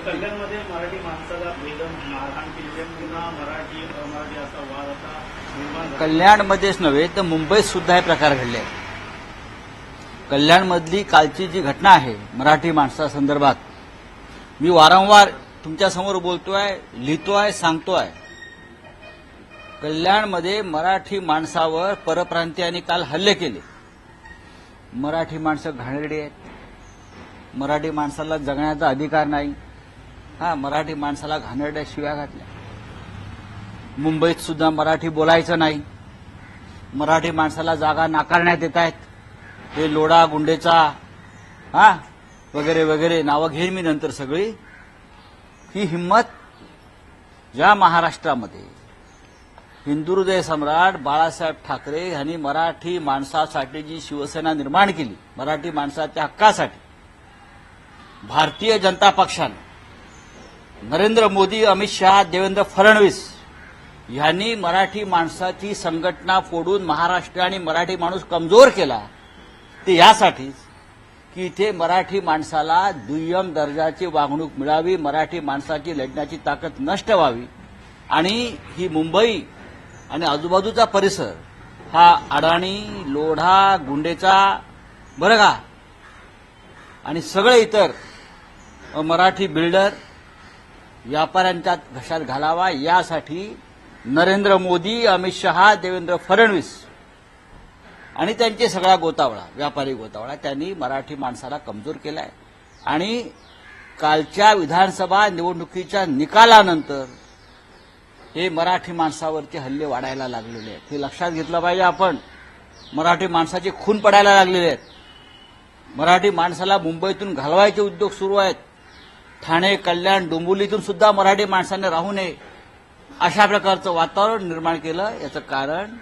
कल्याणमध्ये मराठी माणसाला बेदम मारहाण केली पुन्हा मराठी अमराठी असा वाद आता निर्माण झाला. कल्याणमध्येच नव्हे तर मुंबईत सुद्धा हे प्रकार घडले आहेत. कल्याणमधली कालची जी घटना आहे मराठी माणसासंदर्भात मी वारंवार तुमच्यासमोर बोलतोय, लिहितोय, सांगतोय. कल्याणमध्ये मराठी माणसावर परप्रांतीयांनी काल हल्ले केले. मराठी माणसं घाणेरडी आहेत. मराठी माणसाला जगण्याचा अधिकार नाही. मराठी माणसाला घाणेरड्या शिव्या घातल्या. मुंबईत सुद्धा मराठी बोलायचं नाही. मराठी माणसाला जागा नाकारण्यात येत आहेत. हे लोढा गुंडेचा वगैरे वगैरे नावं घेईन मी नंतर सगळी. ही हिंमत ज्या महाराष्ट्रामध्ये हिंदुहृदय सम्राट बाळासाहेब ठाकरे यांनी मराठी माणसासाठी जी शिवसेना निर्माण केली, मराठी माणसाच्या हक्कासाठी, भारतीय जनता पक्षानं नरेंद्र मोदी, अमित शहा, देवेंद्र फडणवीस यांनी मराठी माणसाची संघटना फोडून महाराष्ट्र आणि मराठी माणूस कमजोर केला. ते यासाठीच की इथे मराठी माणसाला दुय्यम दर्जाची वागणूक मिळावी, मराठी माणसाची लढण्याची ताकद नष्ट व्हावी आणि ही मुंबई आणि आजूबाजूचा परिसर हा अडाणी, लोढा, गुंडेचा बरं का आणि सगळे इतर मराठी बिल्डर व्यापाऱ्यांच्या घशात घालावा यासाठी नरेंद्र मोदी, अमित शहा, देवेंद्र फडणवीस आणि त्यांचे सगळा गोतावळा, व्यापारी गोतावळा त्यांनी मराठी माणसाला कमजोर केलाय. आणि कालच्या विधानसभा निवडणुकीच्या निकालानंतर हे मराठी माणसावरचे हल्ले वाढायला लागलेले आहेत. हे लक्षात घेतलं पाहिजे आपण. मराठी माणसाचे खून पडायला लागलेले आहेत. मराठी माणसाला मुंबईतून घालवायचे उद्योग सुरू आहेत. ठाणे, कल्याण, डोंबिवलीतून सुद्धा मराठी माणसाने राहू नये अशा प्रकारचं वातावरण निर्माण केलं. याचं कारण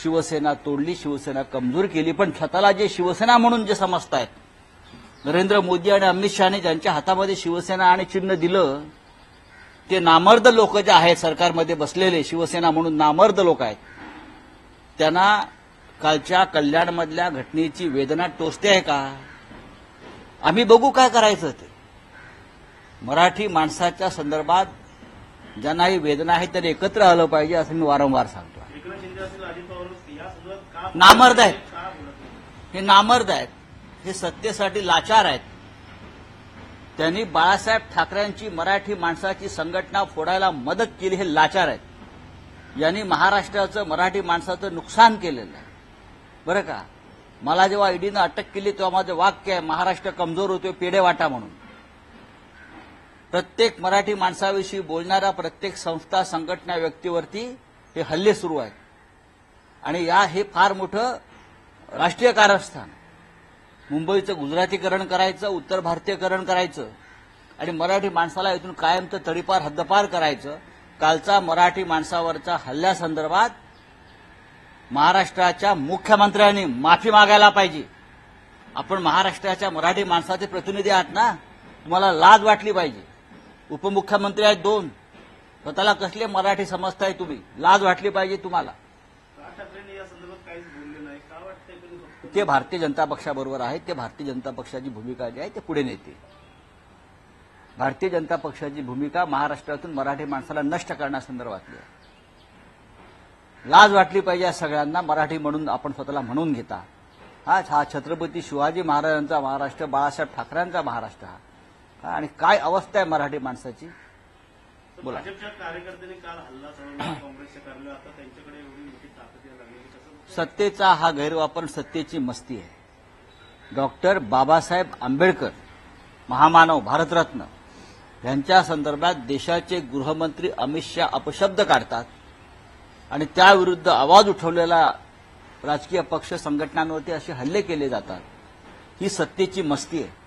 शिवसेना तोडली, शिवसेना कमजोर केली. पण स्वतःला जे शिवसेना म्हणून जे समजतायत, नरेंद्र मोदी आणि अमित शहाने ज्यांच्या हातामध्ये शिवसेना आणि चिन्ह दिलं ते नामर्द लोक जे आहेत सरकारमध्ये बसलेले, शिवसेना म्हणून नामर्द लोक आहेत, त्यांना कालच्या कल्याणमधल्या घटनेची वेदना टोचते आहे का? आम्ही बघू काय करायचं ते. मराठी माणसाच्या संदर्भात ज्यांना ही वेदना आहे त्यांनी एकत्र आलं पाहिजे असं मी वारंवार सांगतो. एकनाथ शिंदे असतील, अजित पवार यासोबत का नामर्द आहेत. का बोलत नाही? हे नामर्द आहेत. हे सत्तेसाठी लाचार आहेत. त्यांनी बाळासाहेब ठाकरेंची मराठी माणसाची संघटना फोडायला मदत केली. हे लाचार आहेत. यांनी महाराष्ट्राचं, मराठी माणसाचं नुकसान केलेलं आहे. बरं का, मला जेव्हा ईडीनं अटक केली तेव्हा माझं वाक्य आहे, महाराष्ट्र कमजोर होतोय पेढे वाटा म्हणून. प्रत्येक मराठी माणसाविषयी बोलणाऱ्या प्रत्येक संस्था, संघटना, व्यक्तीवरती हे हल्ले सुरू आहेत. आणि हे फार मोठं राष्ट्रीय कारस्थान. मुंबईचं गुजरातीकरण करायचं, उत्तर भारतीयकरण करायचं आणि मराठी माणसाला इथून कायमचं तडीपार, हद्दपार करायचं. कालचा मराठी माणसावरच्या हल्ल्यासंदर्भात महाराष्ट्राच्या मुख्यमंत्र्यांनी माफी मागायला पाहिजे. आपण महाराष्ट्राच्या मराठी माणसाचे प्रतिनिधी आहात ना, तुम्हाला लाज वाटली पाहिजे. उपमुख्यमंत्री आहेत 2, स्वतःला कसले मराठी समजताय तुम्ही? लाज वाटली पाहिजे तुम्हाला. राज ठाकरेंनी या संदर्भात काहीच बोलले नाही. का वाटतंय कधी फक्त ते भारतीय जनता पक्षाबरोबर आहेत. ते भारतीय जनता पक्षाची भूमिका जी आहे ते पुढे नेते. भारतीय जनता पक्षाची भूमिका महाराष्ट्रातून मराठी माणसाला नष्ट करण्यासंदर्भातली आहे. लाज वाटली पाहिजे या सगळ्यांना. मराठी म्हणून आपण स्वतःला म्हणून घेता. हा छत्रपती शिवाजी महाराजांचा महाराष्ट्र, बाळासाहेब ठाकरेंचा महाराष्ट्र हा. आणि काय अवस्था आहे मराठी माणसाची बोला. भाजपच्या कार्यकर्त्यांनी काल हल्ला चढवला काँग्रेसच्या कार्यालयावर. आता त्यांच्याकडे एवढी मोठी ताकद यायला लागली. कसं सत्तेचा हा गैरवापर सत्तेची मस्ती आहे. डॉक्टर बाबासाहेब आंबेडकर, महामानव, भारतरत्न यांच्या संदर्भात देशाचे गृहमंत्री अमित शहा अपशब्द काढतात आणि त्याविरुद्ध आवाज उठवलेला राजकीय पक्ष, संघटनांवरती असे हल्ले केले जातात. ही सत्तेची मस्ती आहे.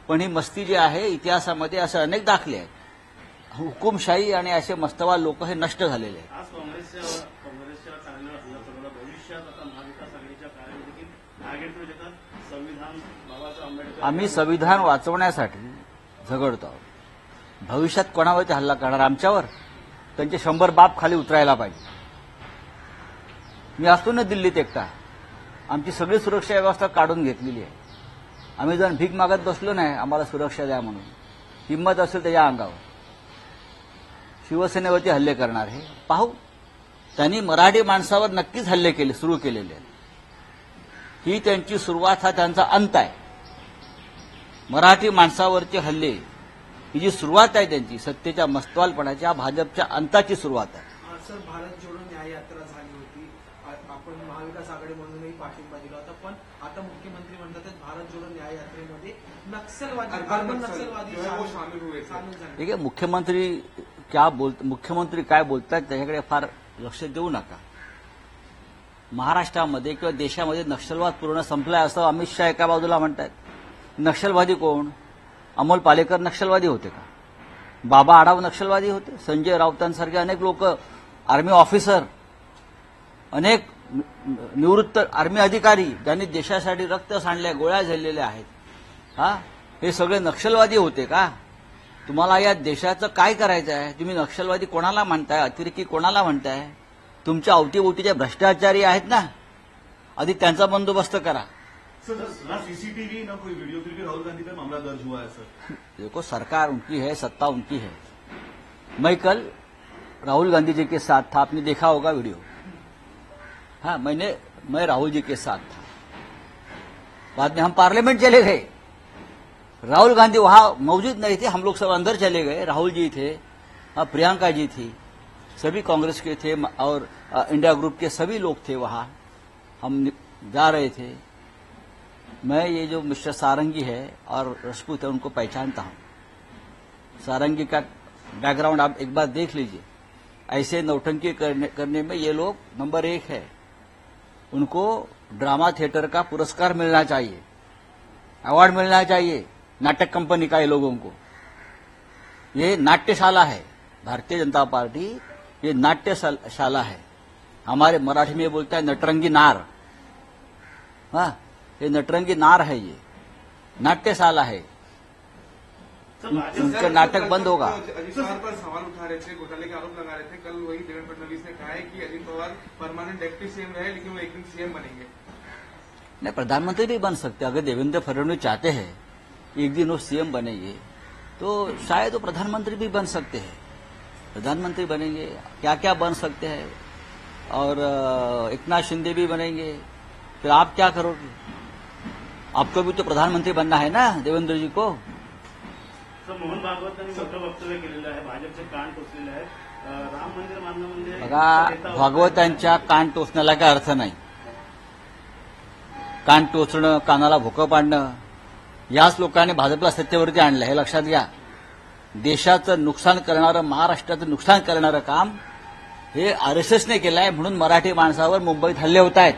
पण ही मस्ती जी आहे इतिहासामध्ये असे अनेक दाखले आहेत. हुकुमशाही आणि असे मस्तवाल लोक हे नष्ट झालेले आहेत. आज काँग्रेसच्या कार्यालयावर हल्ला चढवला. भविष्यात आता महाविकास आघाडीच्या कार्यालय देखील टार्गेट देतात. संविधान बाबासाहेब आंबेडकर, आम्ही संविधान वाचवण्यासाठी झगडतो आहोत. भविष्यात कोणावरती हल्ला करणार? आमच्यावर. त्यांचे 100 बाप खाली उतरायला पाहिजे. मी असतो ना दिल्लीत एकटा, आमची सगळी सुरक्षा व्यवस्था काढून घेतलेली आहे. आम्ही जण भीक मागत बसलो नाही आम्हाला सुरक्षा द्या म्हणून. हिंमत असेल त्याच्या अंगावर शिवसेनेवरती हल्ले करणार हे पाहू. त्यांनी मराठी माणसावर नक्कीच हल्ले केले, सुरू केलेले आहेत. ही त्यांची सुरुवात, हा त्यांचा अंत आहे. मराठी माणसावरचे हल्ले ही जी सुरुवात आहे त्यांची सत्तेच्या मस्तवालपणाच्या, भाजपच्या अंताची सुरुवात आहे. सर, भारत जोडो न्याय यात्रा झाली होती. आपण महाविकास आघाडी म्हणूनही पाठिंबा दिला होता, पण आता मुख्यमंत्री म्हणतात भारत जोडो न्याय यात्रेमध्ये नक्षलवादी, अर्बन नक्षलवादी सामील झाले. ठीक आहे, मुख्यमंत्री काय बोलतात त्याच्याकडे फार लक्ष देऊ नका. महाराष्ट्रामध्ये किंवा देशामध्ये नक्षलवाद पूर्ण संपलाय असं अमित शहा एका बाजूला म्हणतात. नक्षलवादी कोण? अमोल पालेकर नक्षलवादी होते का? बाबा आढाव नक्षलवादी होते? संजय राऊतांसारखे अनेक लोक, आर्मी ऑफिसर, अनेक निवृत्त आर्मी अधिकारी ज्यांनी देशासाठी रक्त सांडले, गोळ्या झेललेल्या आहेत, हे सगळे नक्षलवादी होते का? तुम्हाला या देशाचं काय करायचं आहे? तुम्ही नक्षलवादी कोणाला म्हणताय? अतिरेकी कोणाला म्हणताय? तुमच्या अवतीभोवतीचे भ्रष्टाचारी आहेत ना, आधी त्यांचा बंदोबस्त करा. सर, ना सीसीटीवी ना कोई वीडियो, फिर भी राहुल गांधी पर मामला दर्ज हुआ है सर. देखो, सरकार उनकी है, सत्ता उनकी है. मैं कल राहुल गांधी जी के साथ था, आपने देखा होगा वीडियो. मैं राहुल जी के साथ था. बाद में हम पार्लियामेंट चले गए, राहुल गांधी वहां मौजूद नहीं थे, हम लोग सब अंदर चले गए. राहुल जी थे, प्रियंका जी थी, सभी कांग्रेस के थे और इंडिया ग्रुप के सभी लोग थे वहां. हम जा रहे थे. मैं ये जो मिस्टर सारंगी है और राजपूत है उनको पहचानता हूं. सारंगी का बैकग्राउंड आप एक बार देख लीजिए. ऐसे नौटंकी करने में ये लोग नंबर 1 है. उनको ड्रामा थिएटर का पुरस्कार मिलना चाहिए, अवार्ड मिलना चाहिए. नाटक कंपनी का ये लोगों को, ये नाट्यशाला है. भारतीय जनता पार्टी ये नाट्यशाला है. हमारे मराठी में बोलता है नटरंगी नार. ये नटरंगी नार है, ये नाट्यशाला है. उनका नाटक बंद होगा. अजित पवार पर सवाल उठा रहे थे, घोटाले के आरोप लगा रहे थे. कल वही देवेंद्र फडणवीस ने कहा है कि Ajit Pawar permanent deputy CM रहे, लेकिन वो एक दिन सीएम बनेंगे. नहीं, प्रधानमंत्री भी बन सकते. अगर देवेंद्र फडणवीस चाहते हैं एक दिन वो सीएम बनेंगे तो शायद वो प्रधानमंत्री भी बन सकते हैं. प्रधानमंत्री बनेंगे, क्या क्या बन सकते हैं. और एकनाथ शिंदे भी बनेंगे. फिर आप क्या करोगे? आपको भी तो प्रधानमंत्री बनना है ना, देवेंद्र जी को. सर, मोहन भागवतांनी मोठं वक्तव्य केलेलं आहे, भाजपचे कान टोचलेले आहे. राम मंदिर बांधणं म्हणजे बघा, भागवतांच्या कान टोचण्याला काय अर्थ नाही. कान टोचणं, कानाला भोकं पाडणं, याच लोकांनी भाजपला सत्तेवरती आणलं, हे लक्षात घ्या. देशाचं नुकसान करणारं, महाराष्ट्राचं नुकसान करणारं काम हे आरएसएसने केलं आहे. म्हणून मराठी माणसावर मुंबईत हल्ले होत आहेत.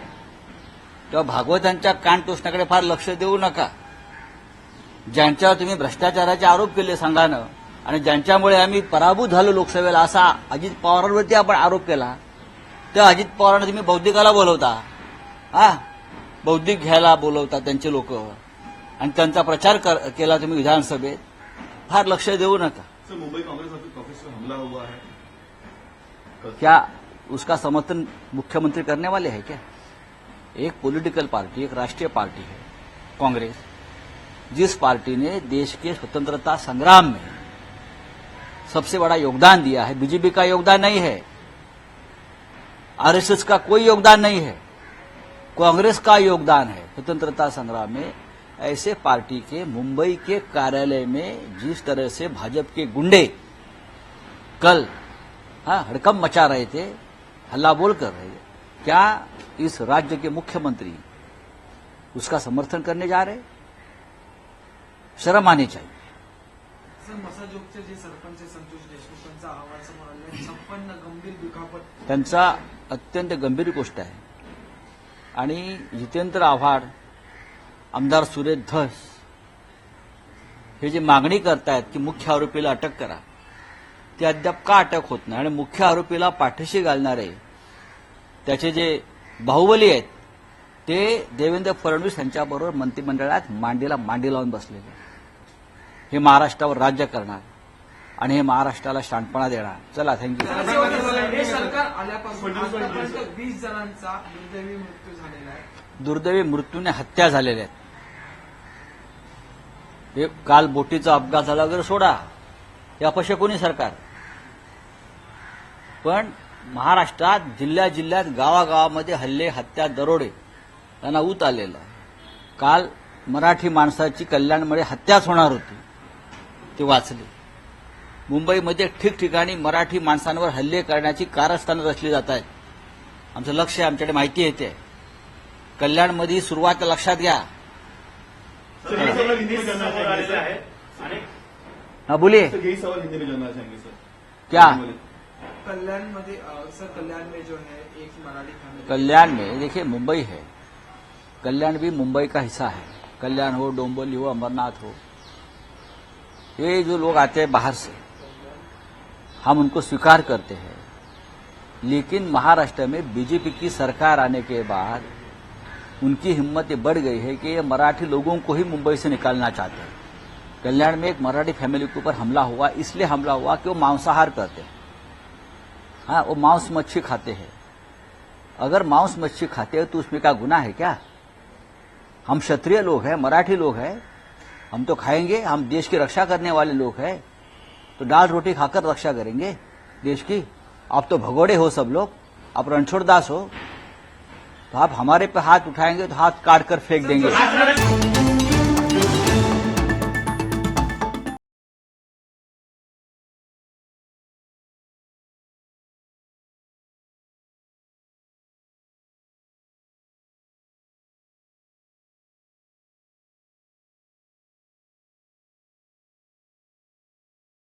तेव्हा भागवतांच्या कान टोचण्याकडे फार लक्ष देऊ नका. ज्यांच्यावर तुम्ही भ्रष्टाचाराचे आरोप केले संघानं आणि ज्यांच्यामुळे आम्ही पराभूत झालो लोकसभेला, असा अजित पवारांवरती आपण आरोप केला, त्या अजित पवारांना तुम्ही बौद्धिकाला बोलवता, बौद्धिक घ्यायला बोलवता त्यांचे लोक, आणि त्यांचा प्रचार केला तुम्ही विधानसभेत. फार लक्ष देऊ नका. सर, मुंबई कांग्रेस ऑफिस में हमला हुआ है, क्या उसका समर्थन मुख्यमंत्री करने वाले हैं क्या? एक पॉलिटिकल पार्टी, एक राष्ट्रीय पार्टी है कांग्रेस, जिस पार्टी ने देश के स्वतंत्रता संग्राम में सबसे बड़ा योगदान दिया है. बीजेपी का योगदान नहीं है, आरएसएस का कोई योगदान नहीं है, कांग्रेस का योगदान है स्वतंत्रता संग्राम में. ऐसे पार्टी के मुंबई के कार्यालय में जिस तरह से भाजपा के गुंडे कल हड़कंप मचा रहे थे, हल्ला बोल कर रहे थे, क्या इस राज्य के मुख्यमंत्री उसका समर्थन करने जा रहे? शर्म आनी चाहिए. सर, मसाजोगचे जे सरपंच संतोष देशमुख यांचा अहवाल समोर आला, संपन्न गंभीर दुखापत. त्यांचा अत्यंत गंभीर गोष्ट आहे. आणि जितेंद्र आव्हाड, आमदार सुरेश धस हे जे मागणी करतायत की मुख्य आरोपीला अटक करा, ते अद्याप का अटक होत नाही. आणि मुख्य आरोपीला पाठीशी घालणारे त्याचे जे बाहुबली आहेत ते देवेंद्र फडणवीस यांच्याबरोबर मंत्रिमंडळात मांडीला मांडी लावून बसलेले. हे महाराष्ट्रावर राज्य करणार आणि हे महाराष्ट्राला शांतपणा देणार. चला, थँक्यू. हे सरकार आल्यापासून आतापर्यंत 20 जणांचा दुर्दैवी मृत्यू झालेला आहे. दुर्दैवी मृत्यूने हत्या झालेल्या आहेत. हे काल बोटीचा अपघात झाला वगैरे सोडा, हे अपशकुनी सरकार. पण महाराष्ट्रात जिल्ह्यात गावागावामध्ये हल्ले, हत्या, दरोडे यांना ऊत आलेला आहे. काल मराठी माणसाची कल्याणमध्ये हत्याच होणार होती, ते वाचले. मुंबईमध्ये ठिकठिकाणी मराठी माणसांवर हल्ले करण्याची कारस्थानं रचली जात आहेत. आमचं लक्ष आहे, आमच्याकडे माहिती येते. कल्याणमध्ये सुरुवात लक्षात घ्या. सर, हे सगळं हिंदी में जानना चाहेंगे आहे आणि हाँ बोलिए. सर यही सवाल हिंदी में जानना चाहेंगे सर. क्या कल्याण मध्ये सर कल्याण में जो है एक मराठी फैमिली कल्याण में देखिए मुंबई है, कल्याण भी मुंबई का हिस्सा है. कल्याण हो, डोंबिवली हो, अमरनाथ हो, ये जो लोग आते हैं बाहर से, हम उनको स्वीकार करते हैं. लेकिन महाराष्ट्र में बीजेपी की सरकार आने के बाद उनकी हिम्मत ये बढ़ गई है कि ये मराठी लोगों को ही मुंबई से निकालना चाहते हैं. कल्याण में एक मराठी फैमिली के ऊपर हमला हुआ, इसलिए हमला हुआ कि वो मांसाहार करते हैं. हाँ, वो मांस मच्छी खाते हैं. अगर मांस मच्छी खाते हैं तो उसमें क्या गुनाह है क्या? हम क्षत्रिय लोग हैं, मराठी लोग हैं, हम तो खाएंगे. हम देश की रक्षा करने वाले लोग हैं, तो दाल रोटी खाकर रक्षा करेंगे देश की. आप तो भगोड़े हो सब लोग, आप रणछोड़ दास हो, तो आप हमारे पे हाथ उठाएंगे तो हाथ काट कर फेंक देंगे.